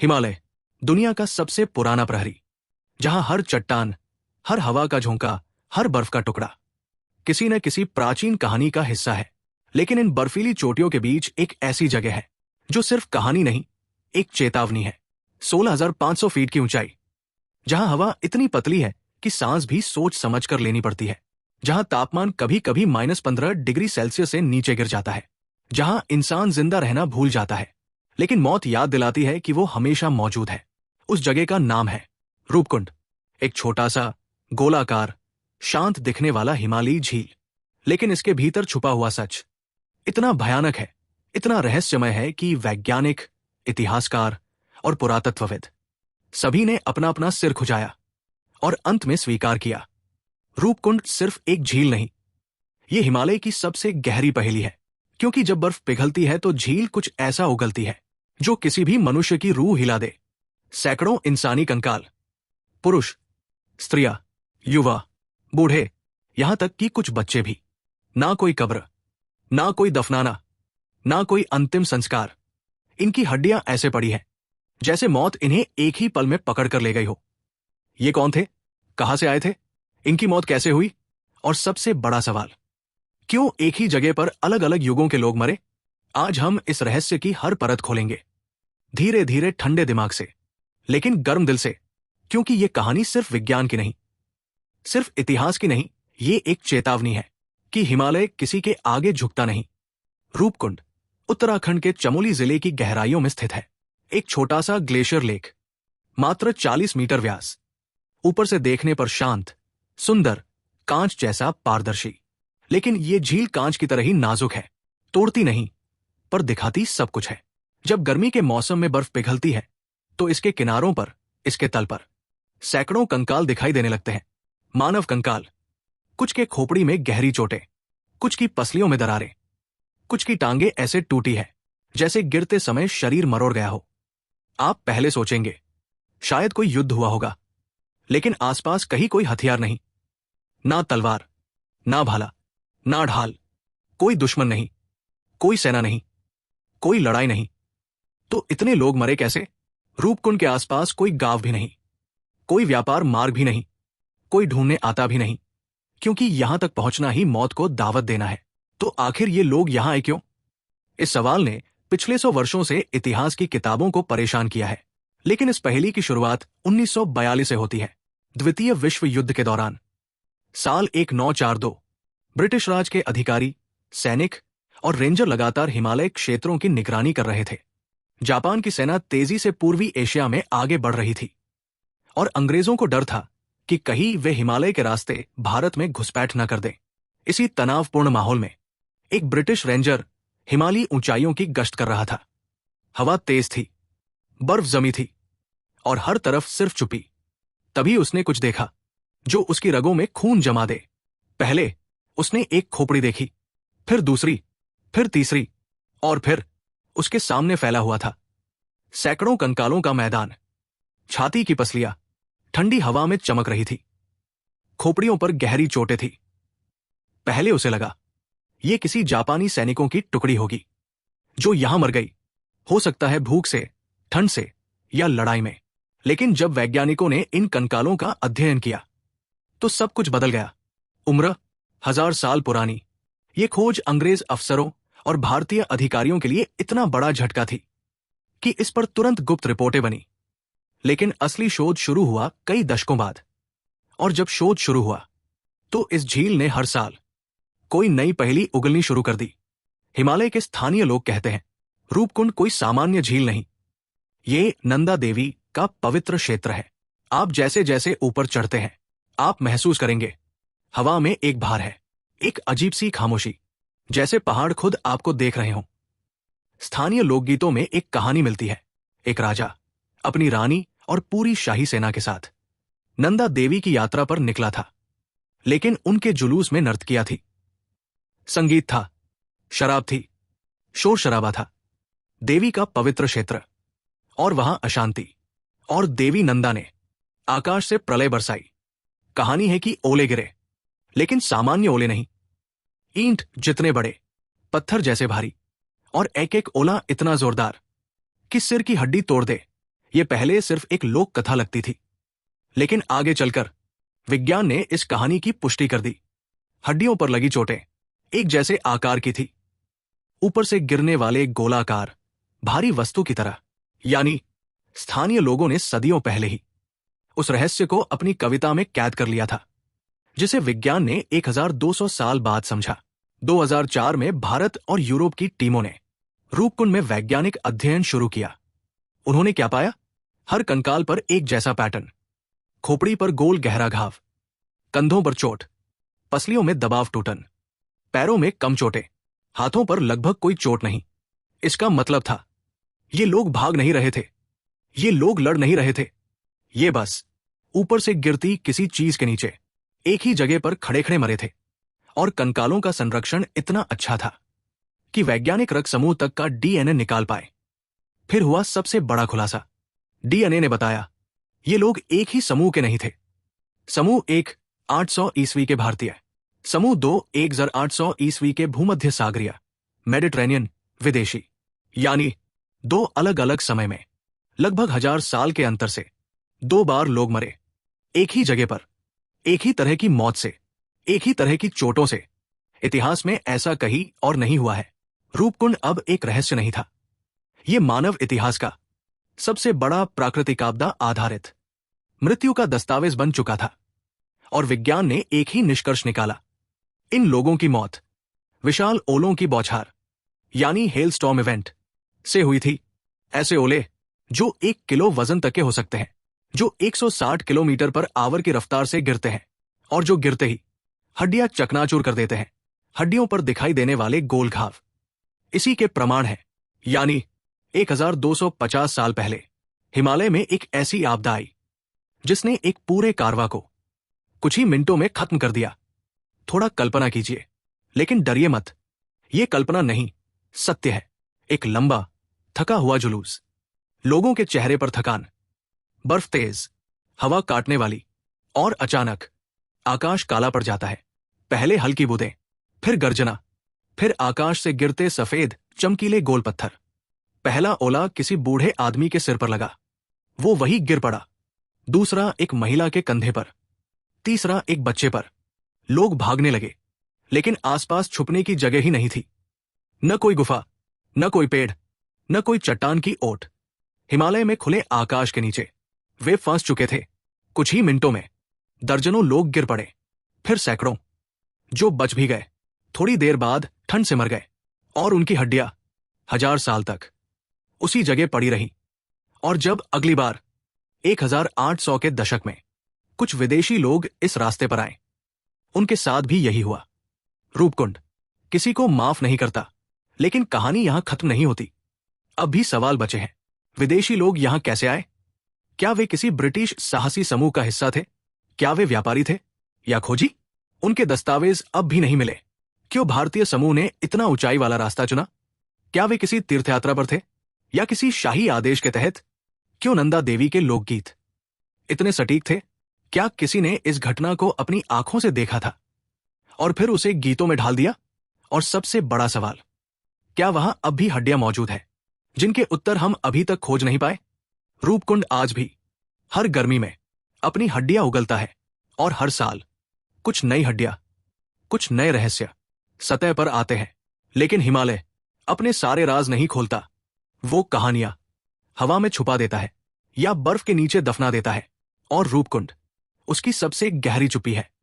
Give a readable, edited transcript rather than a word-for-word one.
हिमालय दुनिया का सबसे पुराना प्रहरी, जहां हर चट्टान, हर हवा का झोंका, हर बर्फ का टुकड़ा किसी न किसी प्राचीन कहानी का हिस्सा है। लेकिन इन बर्फीली चोटियों के बीच एक ऐसी जगह है जो सिर्फ कहानी नहीं, एक चेतावनी है। 16,500 फीट की ऊंचाई, जहां हवा इतनी पतली है कि सांस भी सोच समझ कर लेनी पड़ती है, जहां तापमान कभी कभी -15 डिग्री सेल्सियस से नीचे गिर जाता है, जहां इंसान जिंदा रहना भूल जाता है लेकिन मौत याद दिलाती है कि वो हमेशा मौजूद है। उस जगह का नाम है रूपकुंड, एक छोटा सा गोलाकार शांत दिखने वाला हिमालयी झील। लेकिन इसके भीतर छुपा हुआ सच इतना भयानक है, इतना रहस्यमय है कि वैज्ञानिक, इतिहासकार और पुरातत्वविद सभी ने अपना अपना सिर खुजाया और अंत में स्वीकार किया, रूपकुंड सिर्फ एक झील नहीं, ये हिमालय की सबसे गहरी पहेली है। क्योंकि जब बर्फ पिघलती है तो झील कुछ ऐसा उगलती है जो किसी भी मनुष्य की रूह हिला दे। सैकड़ों इंसानी कंकाल, पुरुष, स्त्रियां, युवा, बूढ़े, यहां तक कि कुछ बच्चे भी। ना कोई कब्र, ना कोई दफनाना, ना कोई अंतिम संस्कार। इनकी हड्डियां ऐसे पड़ी हैं जैसे मौत इन्हें एक ही पल में पकड़ कर ले गई हो। ये कौन थे, कहां से आए थे, इनकी मौत कैसे हुई, और सबसे बड़ा सवाल, क्यों एक ही जगह पर अलग अलग युगों के लोग मरे? आज हम इस रहस्य की हर परत खोलेंगे, धीरे धीरे, ठंडे दिमाग से, लेकिन गर्म दिल से। क्योंकि ये कहानी सिर्फ विज्ञान की नहीं, सिर्फ इतिहास की नहीं, ये एक चेतावनी है कि हिमालय किसी के आगे झुकता नहीं। रूपकुंड उत्तराखंड के चमोली जिले की गहराइयों में स्थित है। एक छोटा सा ग्लेशियर लेक, मात्र 40 मीटर व्यास, ऊपर से देखने पर शांत, सुंदर, कांच जैसा पारदर्शी। लेकिन ये झील कांच की तरह ही नाजुक है, तोड़ती नहीं पर दिखाती सब कुछ है। जब गर्मी के मौसम में बर्फ पिघलती है तो इसके किनारों पर, इसके तल पर सैकड़ों कंकाल दिखाई देने लगते हैं। मानव कंकाल, कुछ के खोपड़ी में गहरी चोटें, कुछ की पसलियों में दरारें, कुछ की टांगे ऐसे टूटी है जैसे गिरते समय शरीर मरोड़ गया हो। आप पहले सोचेंगे शायद कोई युद्ध हुआ होगा, लेकिन आसपास कहीं कोई हथियार नहीं, ना तलवार, ना भाला, ना ढाल, कोई दुश्मन नहीं, कोई सेना नहीं, कोई लड़ाई नहीं। तो इतने लोग मरे कैसे? रूपकुंड के आसपास कोई गांव भी नहीं, कोई व्यापार मार्ग भी नहीं, कोई ढूंढने आता भी नहीं, क्योंकि यहां तक पहुंचना ही मौत को दावत देना है। तो आखिर ये लोग यहां आए क्यों? इस सवाल ने पिछले 100 वर्षों से इतिहास की किताबों को परेशान किया है। लेकिन इस पहेली की शुरुआत 1942 से होती है, द्वितीय विश्व युद्ध के दौरान। साल 1942, ब्रिटिश राज के अधिकारी, सैनिक और रेंजर लगातार हिमालय क्षेत्रों की निगरानी कर रहे थे। जापान की सेना तेजी से पूर्वी एशिया में आगे बढ़ रही थी और अंग्रेजों को डर था कि कहीं वे हिमालय के रास्ते भारत में घुसपैठ न कर दें। इसी तनावपूर्ण माहौल में एक ब्रिटिश रेंजर हिमालयी ऊंचाइयों की गश्त कर रहा था। हवा तेज थी, बर्फ जमी थी और हर तरफ सिर्फ चुप्पी। तभी उसने कुछ देखा जो उसकी रगों में खून जमा दे। पहले उसने एक खोपड़ी देखी, फिर दूसरी, फिर तीसरी, और फिर उसके सामने फैला हुआ था सैकड़ों कंकालों का मैदान। छाती की पसलियां ठंडी हवा में चमक रही थी, खोपड़ियों पर गहरी चोटें थी। पहले उसे लगा ये किसी जापानी सैनिकों की टुकड़ी होगी जो यहां मर गई, हो सकता है भूख से, ठंड से या लड़ाई में। लेकिन जब वैज्ञानिकों ने इन कंकालों का अध्ययन किया तो सब कुछ बदल गया। उम्र 1000 साल पुरानी, ये खोज अंग्रेज अफसरों और भारतीय अधिकारियों के लिए इतना बड़ा झटका थी कि इस पर तुरंत गुप्त रिपोर्टें बनी। लेकिन असली शोध शुरू हुआ कई दशकों बाद। और जब शोध शुरू हुआ तो इस झील ने हर साल कोई नई पहेली उगलनी शुरू कर दी। हिमालय के स्थानीय लोग कहते हैं रूपकुंड कोई सामान्य झील नहीं, ये नंदा देवी का पवित्र क्षेत्र है। आप जैसे जैसे ऊपर चढ़ते हैं आप महसूस करेंगे हवा में एक भार है, एक अजीब सी खामोशी, जैसे पहाड़ खुद आपको देख रहे हों। स्थानीय लोकगीतों में एक कहानी मिलती है, एक राजा अपनी रानी और पूरी शाही सेना के साथ नंदा देवी की यात्रा पर निकला था। लेकिन उनके जुलूस में नर्तकियां थी, संगीत था, शराब थी, शोर शराबा था। देवी का पवित्र क्षेत्र, और वहां अशांति। और देवी नंदा ने आकाश से प्रलय बरसाई। कहानी है कि ओले गिरे, लेकिन सामान्य ओले नहीं, ईंट जितने बड़े, पत्थर जैसे भारी, और एक एक ओला इतना जोरदार कि सिर की हड्डी तोड़ दे। ये पहले सिर्फ एक लोक कथा लगती थी, लेकिन आगे चलकर विज्ञान ने इस कहानी की पुष्टि कर दी। हड्डियों पर लगी चोटें एक जैसे आकार की थी, ऊपर से गिरने वाले गोलाकार भारी वस्तु की तरह। यानी स्थानीय लोगों ने सदियों पहले ही उस रहस्य को अपनी कविता में कैद कर लिया था, जिसे विज्ञान ने 1200 साल बाद समझा। 2004 में भारत और यूरोप की टीमों ने रूपकुंड में वैज्ञानिक अध्ययन शुरू किया। उन्होंने क्या पाया? हर कंकाल पर एक जैसा पैटर्न, खोपड़ी पर गोल गहरा घाव, कंधों पर चोट, पसलियों में दबाव टूटन, पैरों में कम चोटें, हाथों पर लगभग कोई चोट नहीं। इसका मतलब था ये लोग भाग नहीं रहे थे, ये लोग लड़ नहीं रहे थे, ये बस ऊपर से गिरती किसी चीज के नीचे एक ही जगह पर खड़े खड़े मरे थे। और कंकालों का संरक्षण इतना अच्छा था कि वैज्ञानिक रक्त समूह तक का डीएनए निकाल पाए। फिर हुआ सबसे बड़ा खुलासा। डीएनए ने बताया ये लोग एक ही समूह के नहीं थे। समूह 1 800 ईस्वी के भारतीय, समूह 2 1800 ईस्वी के भूमध्य सागरीय मेडिटरेनियन विदेशी। यानी 2 अलग अलग समय में लगभग 1000 साल के अंतर से 2 बार लोग मरे, एक ही जगह पर, एक ही तरह की मौत से, एक ही तरह की चोटों से। इतिहास में ऐसा कहीं और नहीं हुआ है। रूपकुंड अब एक रहस्य नहीं था, यह मानव इतिहास का सबसे बड़ा प्राकृतिक आपदा आधारित मृत्यु का दस्तावेज बन चुका था। और विज्ञान ने एक ही निष्कर्ष निकाला, इन लोगों की मौत विशाल ओलों की बौछार यानी हेलस्टॉर्म इवेंट से हुई थी। ऐसे ओले जो 1 किलो वजन तक के हो सकते हैं, जो 160 किलोमीटर पर आवर की रफ्तार से गिरते हैं और जो गिरते ही हड्डियां चकनाचूर कर देते हैं। हड्डियों पर दिखाई देने वाले गोल घाव इसी के प्रमाण है। यानी 1250 साल पहले हिमालय में एक ऐसी आपदा आई जिसने एक पूरे कारवा को कुछ ही मिनटों में खत्म कर दिया। थोड़ा कल्पना कीजिए, लेकिन डरिए मत, यह कल्पना नहीं, सत्य है। एक लंबा थका हुआ जुलूस, लोगों के चेहरे पर थकान, बर्फ तेज, हवा काटने वाली, और अचानक आकाश काला पड़ जाता है। पहले हल्की बूंदें, फिर गर्जना, फिर आकाश से गिरते सफेद चमकीले गोल पत्थर। पहला ओला किसी बूढ़े आदमी के सिर पर लगा, वो वही गिर पड़ा। दूसरा एक महिला के कंधे पर, तीसरा एक बच्चे पर। लोग भागने लगे, लेकिन आसपास छुपने की जगह ही नहीं थी। न कोई गुफा, न कोई पेड़, न कोई चट्टान की ओट। हिमालय में खुले आकाश के नीचे वे फंस चुके थे। कुछ ही मिनटों में दर्जनों लोग गिर पड़े, फिर सैकड़ों। जो बच भी गए थोड़ी देर बाद ठंड से मर गए, और उनकी हड्डियां 1000 साल तक उसी जगह पड़ी रही। और जब अगली बार 1800 के दशक में कुछ विदेशी लोग इस रास्ते पर आए, उनके साथ भी यही हुआ। रूपकुंड किसी को माफ नहीं करता, लेकिन कहानी यहां खत्म नहीं होती। अब भी सवाल बचे हैं, विदेशी लोग यहां कैसे आए? क्या वे किसी ब्रिटिश साहसी समूह का हिस्सा थे? क्या वे व्यापारी थे या खोजी? उनके दस्तावेज अब भी नहीं मिले। क्यों भारतीय समूह ने इतना ऊंचाई वाला रास्ता चुना? क्या वे किसी तीर्थयात्रा पर थे या किसी शाही आदेश के तहत? क्यों नंदा देवी के लोकगीत इतने सटीक थे? क्या किसी ने इस घटना को अपनी आंखों से देखा था और फिर उसे गीतों में ढाल दिया? और सबसे बड़ा सवाल, क्या वहां अब भी हड्डियां मौजूद हैं जिनके उत्तर हम अभी तक खोज नहीं पाए? रूपकुंड आज भी हर गर्मी में अपनी हड्डियां उगलता है, और हर साल कुछ नई हड्डियां, कुछ नए रहस्य सतह पर आते हैं। लेकिन हिमालय अपने सारे राज नहीं खोलता। वो कहानियां हवा में छुपा देता है या बर्फ के नीचे दफना देता है, और रूपकुंड उसकी सबसे गहरी चुप्पी है।